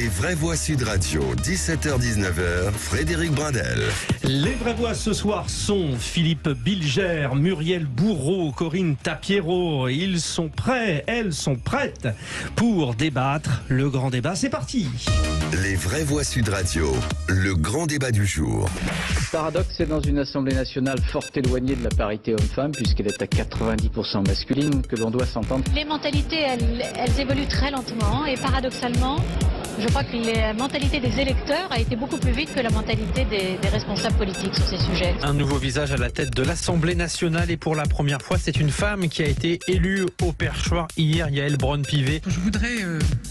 Les vraies voix Sud Radio, 17h-19h, Frédéric Brindel. Les vraies voix ce soir sont Philippe Bilger, Muriel Bourreau, Corinne Tapiero. Ils sont prêts, elles sont prêtes pour débattre. Le grand débat, c'est parti. Les vraies voix Sud Radio, le grand débat du jour. Le paradoxe, c'est dans une Assemblée nationale fort éloignée de la parité homme-femme, puisqu'elle est à 90% masculine, que l'on doit s'entendre. Les mentalités, elles évoluent très lentement et paradoxalement, je crois que la mentalité des électeurs a été beaucoup plus vite que la mentalité des responsables politiques sur ces sujets. Un nouveau visage à la tête de l'Assemblée nationale et pour la première fois, c'est une femme qui a été élue au perchoir hier, Yaël Braun-Pivet. Je voudrais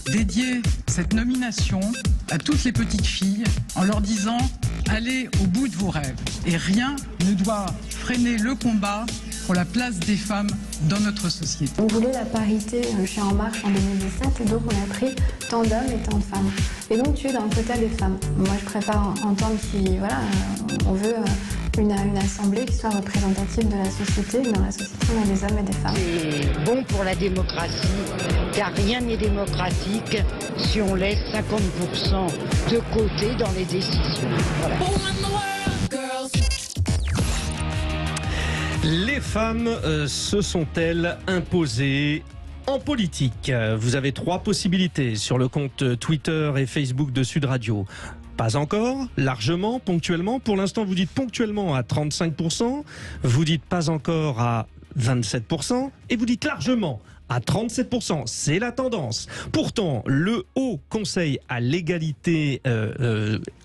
dédier cette nomination à toutes les petites filles en leur disant « Allez au bout de vos rêves ». Et rien ne doit freiner le combat pour la place des femmes dans notre société. On voulait la parité chez En Marche en 2017 et donc on a pris tant d'hommes et tant de femmes. Et donc tu es dans le quota des femmes. Moi je préfère entendre si on veut une assemblée qui soit représentative de la société. Dans la société on a des hommes et des femmes. C'est bon pour la démocratie car rien n'est démocratique si on laisse 50% de côté dans les décisions. Voilà. Les femmes se sont-elles imposées en politique? Vous avez 3 possibilités sur le compte Twitter et Facebook de Sud Radio. Pas encore, largement, ponctuellement. Pour l'instant, vous dites ponctuellement à 35%, vous dites pas encore à 27% et vous dites largement à 37%, c'est la tendance. Pourtant, le Haut Conseil à l'égalité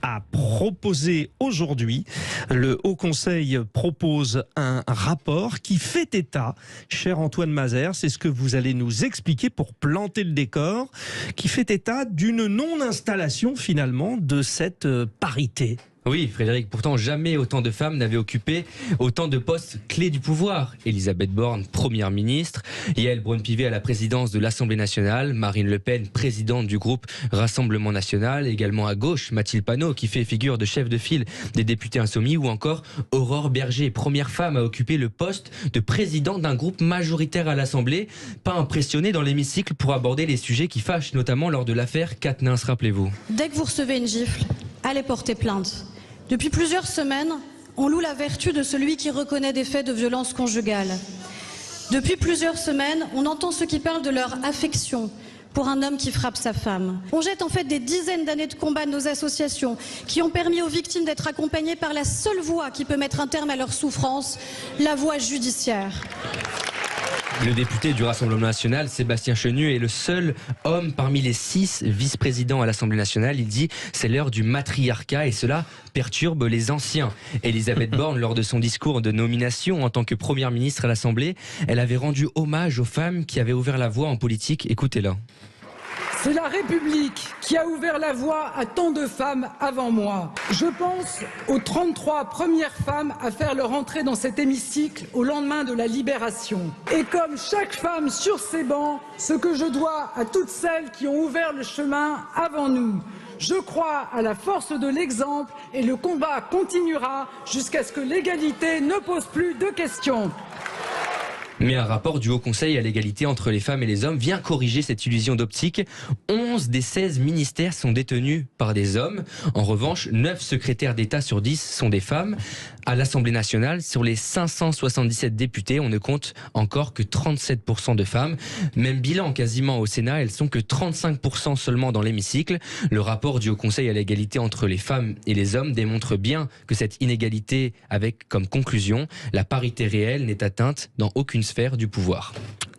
a proposé aujourd'hui, le Haut Conseil propose un rapport qui fait état, cher Antoine Mazer, c'est ce que vous allez nous expliquer pour planter le décor, qui fait état d'une non-installation finalement de cette parité. Oui, Frédéric, pourtant jamais autant de femmes n'avaient occupé autant de postes clés du pouvoir. Elisabeth Borne, première ministre, Yaël Braun-Pivet à la présidence de l'Assemblée nationale, Marine Le Pen, présidente du groupe Rassemblement national, également à gauche, Mathilde Panot, qui fait figure de chef de file des députés insoumis, ou encore Aurore Berger, première femme à occuper le poste de présidente d'un groupe majoritaire à l'Assemblée, pas impressionnée dans l'hémicycle pour aborder les sujets qui fâchent, notamment lors de l'affaire Quatennens, rappelez-vous. Dès que vous recevez une gifle, allez porter plainte. Depuis plusieurs semaines, on loue la vertu de celui qui reconnaît des faits de violence conjugale. Depuis plusieurs semaines, on entend ceux qui parlent de leur affection pour un homme qui frappe sa femme. On jette en fait des dizaines d'années de combat de nos associations qui ont permis aux victimes d'être accompagnées par la seule voie qui peut mettre un terme à leur souffrance, la voie judiciaire. Le député du Rassemblement national, Sébastien Chenu, est le seul homme parmi les 6 vice-présidents à l'Assemblée nationale. Il dit « c'est l'heure du matriarcat » et cela perturbe les anciens. Elisabeth Borne, lors de son discours de nomination en tant que première ministre à l'Assemblée, elle avait rendu hommage aux femmes qui avaient ouvert la voie en politique. Écoutez-la. C'est la République qui a ouvert la voie à tant de femmes avant moi. Je pense aux 33 premières femmes à faire leur entrée dans cet hémicycle au lendemain de la Libération. Et comme chaque femme sur ces bancs, ce que je dois à toutes celles qui ont ouvert le chemin avant nous. Je crois à la force de l'exemple et le combat continuera jusqu'à ce que l'égalité ne pose plus de questions. Mais un rapport du Haut Conseil à l'égalité entre les femmes et les hommes vient corriger cette illusion d'optique. 11 des 16 ministères sont détenus par des hommes. En revanche, 9 secrétaires d'État sur 10 sont des femmes. À l'Assemblée nationale, sur les 577 députés, on ne compte encore que 37% de femmes. Même bilan quasiment au Sénat, elles sont que 35% seulement dans l'hémicycle. Le rapport du Haut Conseil à l'égalité entre les femmes et les hommes démontre bien que cette inégalité avec comme conclusion, la parité réelle n'est atteinte dans aucune sphère du pouvoir.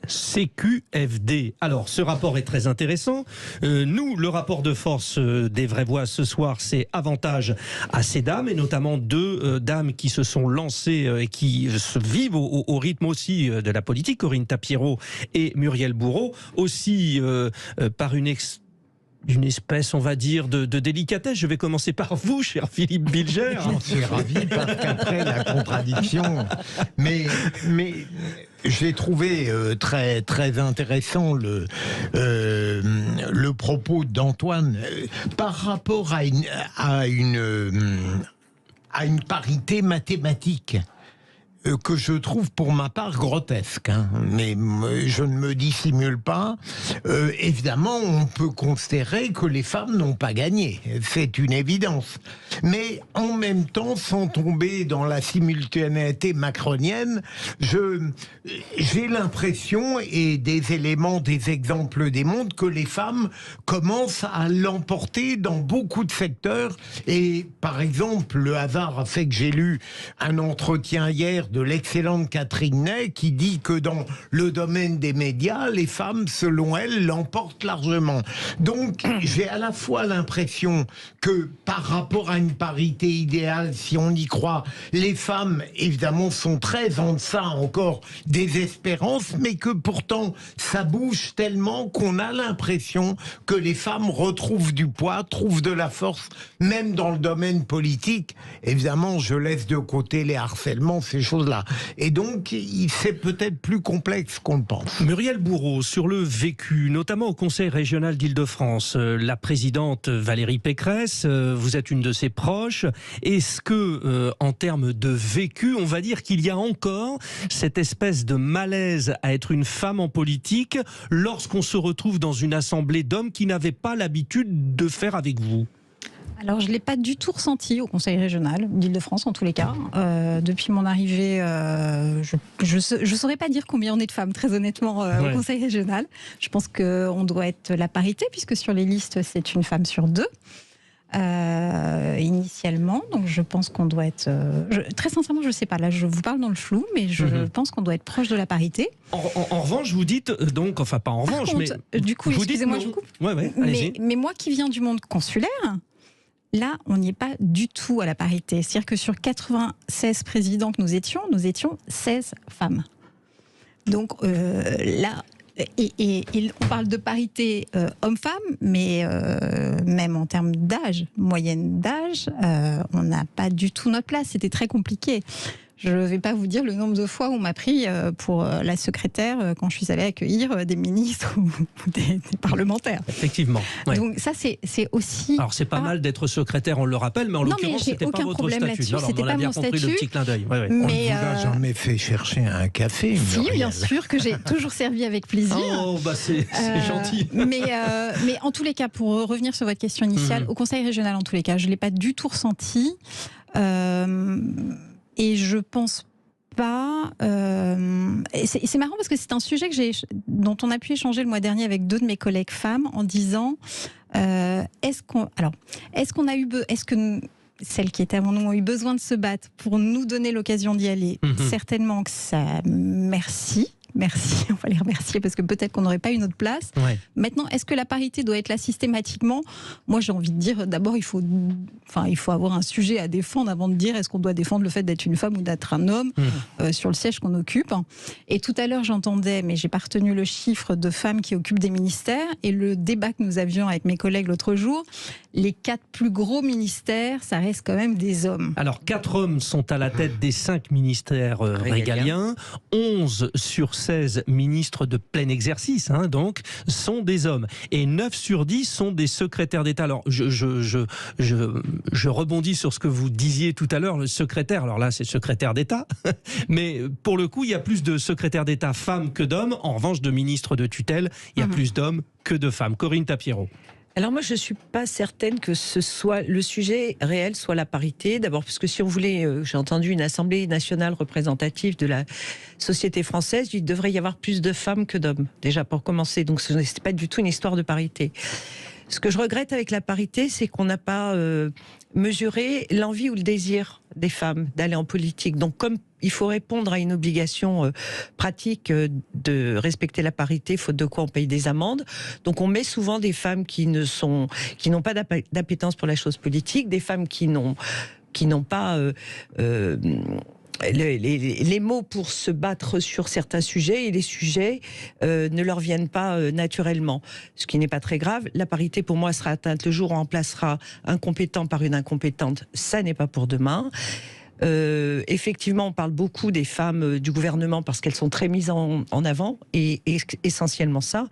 CQFD. Alors, ce rapport est très intéressant. Nous, le rapport de force des vraies voix ce soir, c'est avantage à ces dames, et notamment 2 dames qui se sont lancées et qui se vivent au rythme aussi de la politique, Corinne Tapiero et Muriel Bourreau, aussi par une espèce, on va dire, de délicatesse. Je vais commencer par vous, cher Philippe Bilger. J'en suis ravi parce qu'après la contradiction, mais j'ai trouvé très très intéressant le propos d'Antoine par rapport à une parité mathématique. que je trouve pour ma part grotesque, hein. Mais je ne me dissimule pas. Évidemment, on peut considérer que les femmes n'ont pas gagné, c'est une évidence. Mais en même temps, sans tomber dans la simultanéité macronienne, j'ai l'impression, et des éléments, des exemples démontrent, que les femmes commencent à l'emporter dans beaucoup de secteurs. Et par exemple, le hasard a fait que j'ai lu un entretien hier de l'excellente Catherine Ney qui dit que dans le domaine des médias, les femmes, selon elle, l'emportent largement. Donc, j'ai à la fois l'impression que par rapport à une parité idéale, si on y croit, les femmes, évidemment, sont très en deçà encore des espérances, mais que pourtant, ça bouge tellement qu'on a l'impression que les femmes retrouvent du poids, trouvent de la force, même dans le domaine politique. Évidemment, je laisse de côté les harcèlements, ces choses-là. Et donc, c'est peut-être plus complexe qu'on le pense. Muriel Bourreau, sur le vécu, notamment au Conseil régional d'Île-de-France, la présidente Valérie Pécresse, vous êtes une de ses proches. Est-ce que, en termes de vécu, on va dire qu'il y a encore cette espèce de malaise à être une femme en politique lorsqu'on se retrouve dans une assemblée d'hommes qui n'avaient pas l'habitude de faire avec vous ? Alors, je ne l'ai pas du tout ressenti au Conseil régional d'Île-de-France, en tous les cas. Depuis mon arrivée, je ne saurais pas dire combien on est de femmes, très honnêtement, au Conseil régional. Je pense qu'on doit être la parité, puisque sur les listes, c'est une femme sur 2. Initialement, donc je pense qu'on doit être... très sincèrement, je ne sais pas, là je vous parle dans le flou, mais je pense qu'on doit être proche de la parité. En revanche, vous dites, donc, enfin pas en revanche, Par contre, mais... du coup, excusez-moi, je vous coupe. Mais moi qui viens du monde consulaire, là, on n'y est pas du tout à la parité. C'est-à-dire que sur 96 présidents que nous étions 16 femmes. Donc là... Et on parle de parité homme-femme, mais même en termes d'âge, moyenne d'âge, on n'a pas du tout notre place. C'était très compliqué. Je ne vais pas vous dire le nombre de fois où on m'a pris pour la secrétaire quand je suis allée accueillir des ministres ou des parlementaires. Effectivement. Ouais. Donc ça, c'est aussi... Alors c'est pas mal d'être secrétaire, on le rappelle, mais en l'occurrence, c'était pas votre statut. Non, c'était pas mon statut. Compris le petit clin d'œil. Ouais. Mais on ne vous a jamais fait chercher un café, si, Muriel. bien sûr, que j'ai toujours servi avec plaisir. Oh, bah c'est gentil. Mais en tous les cas, pour revenir sur votre question initiale, au Conseil régional, en tous les cas, je ne l'ai pas du tout ressenti. Et je pense pas... c'est marrant parce que c'est un sujet dont on a pu échanger le mois dernier avec 2 de mes collègues femmes en disant est-ce que celles qui étaient avant nous ont eu besoin de se battre pour nous donner l'occasion d'y aller? Certainement que ça... Merci, on va les remercier parce que peut-être qu'on n'aurait pas une autre place. Ouais. Maintenant, est-ce que la parité doit être là systématiquement? Moi, j'ai envie de dire, d'abord, il faut avoir un sujet à défendre avant de dire est-ce qu'on doit défendre le fait d'être une femme ou d'être un homme sur le siège qu'on occupe. Et tout à l'heure, j'entendais, mais j'ai pas retenu le chiffre de femmes qui occupent des ministères. Et le débat que nous avions avec mes collègues l'autre jour, les 4 plus gros ministères, ça reste quand même des hommes. Alors, 4 hommes sont à la tête des 5 ministères régaliens. 11 sur 16 ministres de plein exercice, donc, sont des hommes. Et 9 sur 10 sont des secrétaires d'État. Alors, je rebondis sur ce que vous disiez tout à l'heure, le secrétaire. Alors là, c'est secrétaire d'État. Mais pour le coup, il y a plus de secrétaires d'État femmes que d'hommes. En revanche, de ministres de tutelle, il y a plus d'hommes que de femmes. Corinne Tapiero. Alors moi, je ne suis pas certaine que le sujet réel soit la parité. D'abord, parce que si on voulait, j'ai entendu une Assemblée nationale représentative de la société française, il devrait y avoir plus de femmes que d'hommes, déjà pour commencer. Donc ce n'est pas du tout une histoire de parité. Ce que je regrette avec la parité, c'est qu'on n'a pas mesuré l'envie ou le désir des femmes d'aller en politique. Donc comme il faut répondre à une obligation pratique de respecter la parité, faute de quoi on paye des amendes. Donc on met souvent des femmes qui n'ont pas d'appétence pour la chose politique, des femmes qui n'ont pas les mots pour se battre sur certains sujets, et les sujets ne leur viennent pas naturellement. Ce qui n'est pas très grave. La parité, pour moi, sera atteinte le jour où on remplacera un compétent par une incompétente. Ça n'est pas pour demain. Effectivement, on parle beaucoup des femmes du gouvernement parce qu'elles sont très mises en avant, et essentiellement ça.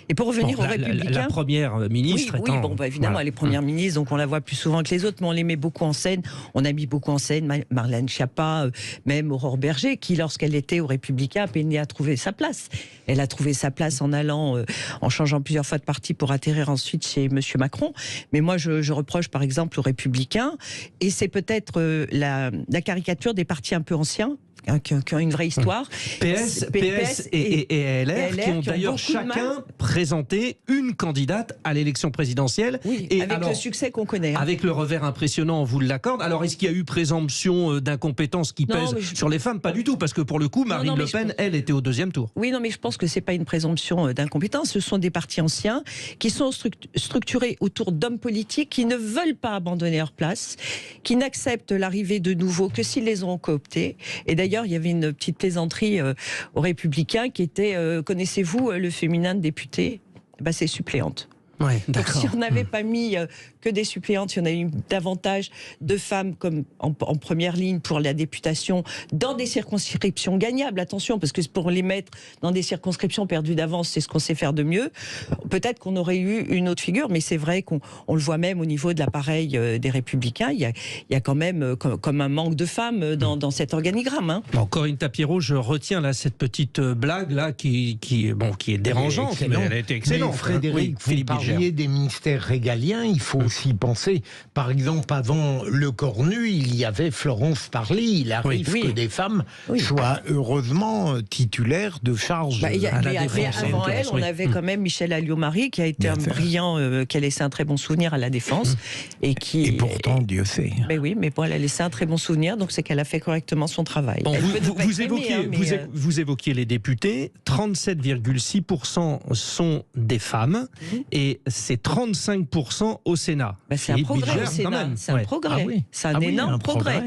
Et pour revenir aux Républicains... La première ministre oui, évidemment, elle est première ministre, donc on la voit plus souvent que les autres, mais on les met beaucoup en scène. On a mis beaucoup en scène Marlène Schiappa, même Aurore Berger, qui, lorsqu'elle était aux Républicains, peinait à trouver sa place. Elle a trouvé sa place en allant, en changeant plusieurs fois de parti pour atterrir ensuite chez Monsieur Macron. Mais moi, je reproche par exemple aux Républicains, et c'est peut-être la caricature des partis un peu anciens, qui ont une vraie histoire. PS et LR qui ont d'ailleurs chacun présenté une candidate à l'élection présidentielle. Oui, et avec le succès qu'on connaît. Avec le revers impressionnant, on vous l'accorde. Alors, est-ce qu'il y a eu présomption d'incompétence qui pèse sur les femmes? Pas du tout, parce que pour le coup, Marine Le Pen, elle, était au deuxième tour. Oui, non, mais je pense que c'est pas une présomption d'incompétence. Ce sont des partis anciens qui sont structurés autour d'hommes politiques qui ne veulent pas abandonner leur place, qui n'acceptent l'arrivée de nouveaux que s'ils les ont cooptés. Et d'ailleurs, il y avait une petite plaisanterie aux Républicains qui était connaissez-vous le féminin de député? C'est suppléante. Ouais, donc si on n'avait pas mis que des suppléantes, si on avait eu davantage de femmes comme en première ligne pour la députation dans des circonscriptions gagnables, attention, parce que pour les mettre dans des circonscriptions perdues d'avance, c'est ce qu'on sait faire de mieux, peut-être qu'on aurait eu une autre figure, mais c'est vrai qu'on le voit même au niveau de l'appareil des Républicains, il y a quand même comme un manque de femmes dans cet organigramme. Hein. Bon, Corinne Tapiero, je retiens là cette petite blague là qui est dérangeante, mais elle a été excellente. Mais Frédéric, vous parliez des ministères régaliens, il faut aussi penser, par exemple, avant Le Cornu, il y avait Florence Parly. Il arrive que des femmes soient heureusement titulaires de charges à la défense. Avant elle, on avait quand même Michel Alliot-Marie, qui a été un brillant, qui a laissé un très bon souvenir à la défense. Et pourtant, Dieu sait. Mais oui, mais bon, elle a laissé un très bon souvenir, donc c'est qu'elle a fait correctement son travail. Bon, vous évoquiez les députés, 37,6% sont des femmes, et c'est 35% au Sénat. C'est un progrès au Sénat, c'est un progrès. C'est un énorme progrès.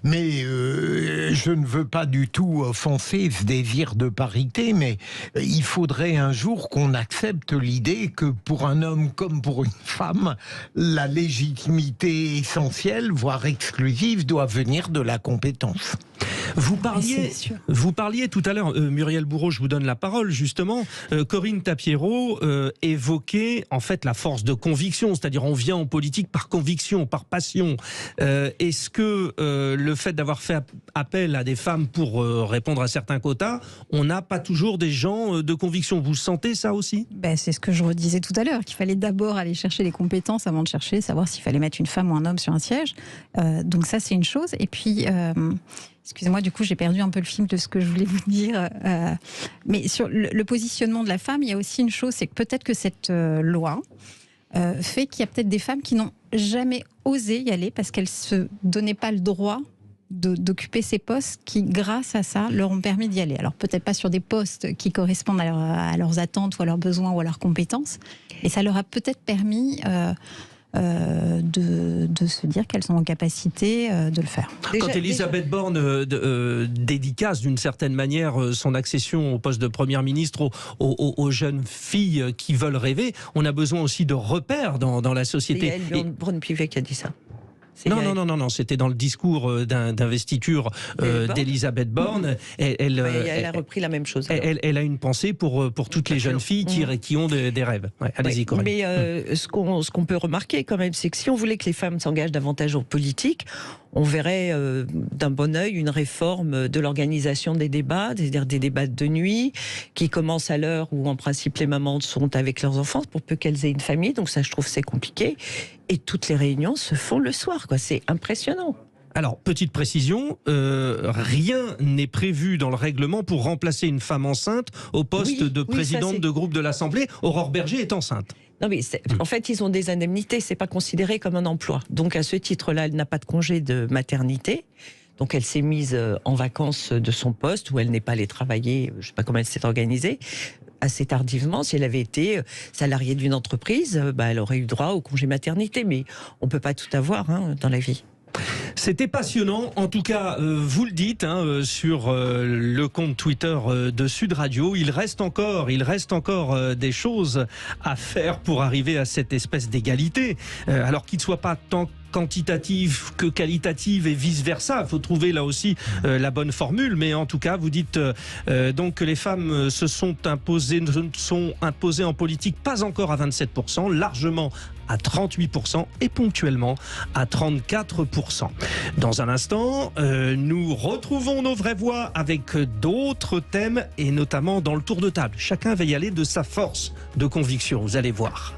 Mais je ne veux pas du tout offenser ce désir de parité, mais il faudrait un jour qu'on accepte l'idée que pour un homme comme pour une femme, la légitimité essentielle, voire exclusive, doit venir de la compétence. Vous parliez tout à l'heure, Muriel Bourreau, je vous donne la parole justement. Corinne Tapiero évoquait en fait la force de conviction, c'est-à-dire on vient en politique par conviction, par passion. Est-ce que le fait d'avoir fait appel à des femmes pour répondre à certains quotas, on n'a pas toujours des gens de conviction? Vous sentez ça aussi? C'est ce que je redisais tout à l'heure, qu'il fallait d'abord aller chercher les compétences avant de chercher, savoir s'il fallait mettre une femme ou un homme sur un siège. Donc ça, c'est une chose. Et puis... excusez-moi, du coup, j'ai perdu un peu le fil de ce que je voulais vous dire. Mais sur le positionnement de la femme, il y a aussi une chose, c'est que peut-être que cette loi fait qu'il y a peut-être des femmes qui n'ont jamais osé y aller parce qu'elles ne se donnaient pas le droit d'occuper ces postes qui, grâce à ça, leur ont permis d'y aller. Alors peut-être pas sur des postes qui correspondent à leurs attentes ou à leurs besoins ou à leurs compétences, et ça leur a peut-être permis... de se dire qu'elles sont en capacité de le faire. Quand Elisabeth Borne dédicace d'une certaine manière son accession au poste de Première ministre aux jeunes filles qui veulent rêver, on a besoin aussi de repères dans la société. C'est Braun-Pivet qui a dit ça. Non, c'était dans le discours d'investiture d'Elisabeth Borne. Elle a repris la même chose. Elle a une pensée pour toutes les jeunes filles qui ont des rêves. Allez-y, Corinne. Mais ce qu'on peut remarquer quand même, c'est que si on voulait que les femmes s'engagent davantage en politique, on verrait d'un bon œil une réforme de l'organisation des débats, c'est-à-dire des débats de nuit, qui commencent à l'heure où en principe les mamans sont avec leurs enfants, pour peu qu'elles aient une famille, donc ça je trouve c'est compliqué, et toutes les réunions se font le soir, c'est impressionnant. Alors, petite précision, rien n'est prévu dans le règlement pour remplacer une femme enceinte au poste de présidente de groupe de l'Assemblée. Aurore Berger est enceinte. Non mais en fait, ils ont des indemnités, c'est pas considéré comme un emploi. Donc à ce titre-là, elle n'a pas de congé de maternité. Donc elle s'est mise en vacances de son poste où elle n'est pas allée travailler, je ne sais pas comment elle s'est organisée, assez tardivement. Si elle avait été salariée d'une entreprise, elle aurait eu droit au congé maternité. Mais on ne peut pas tout avoir dans la vie. C'était passionnant, en tout cas vous le dites sur le compte Twitter de Sud Radio, il reste encore des choses à faire pour arriver à cette espèce d'égalité, alors qu'il ne soit pas tant quantitative que qualitative et vice-versa. Il faut trouver là aussi la bonne formule. Mais en tout cas, vous dites donc que les femmes se sont imposées en politique, pas encore à 27%, largement à 38% et ponctuellement à 34%. Dans un instant, nous retrouvons nos vraies voix avec d'autres thèmes et notamment dans le tour de table. Chacun va y aller de sa force de conviction, vous allez voir.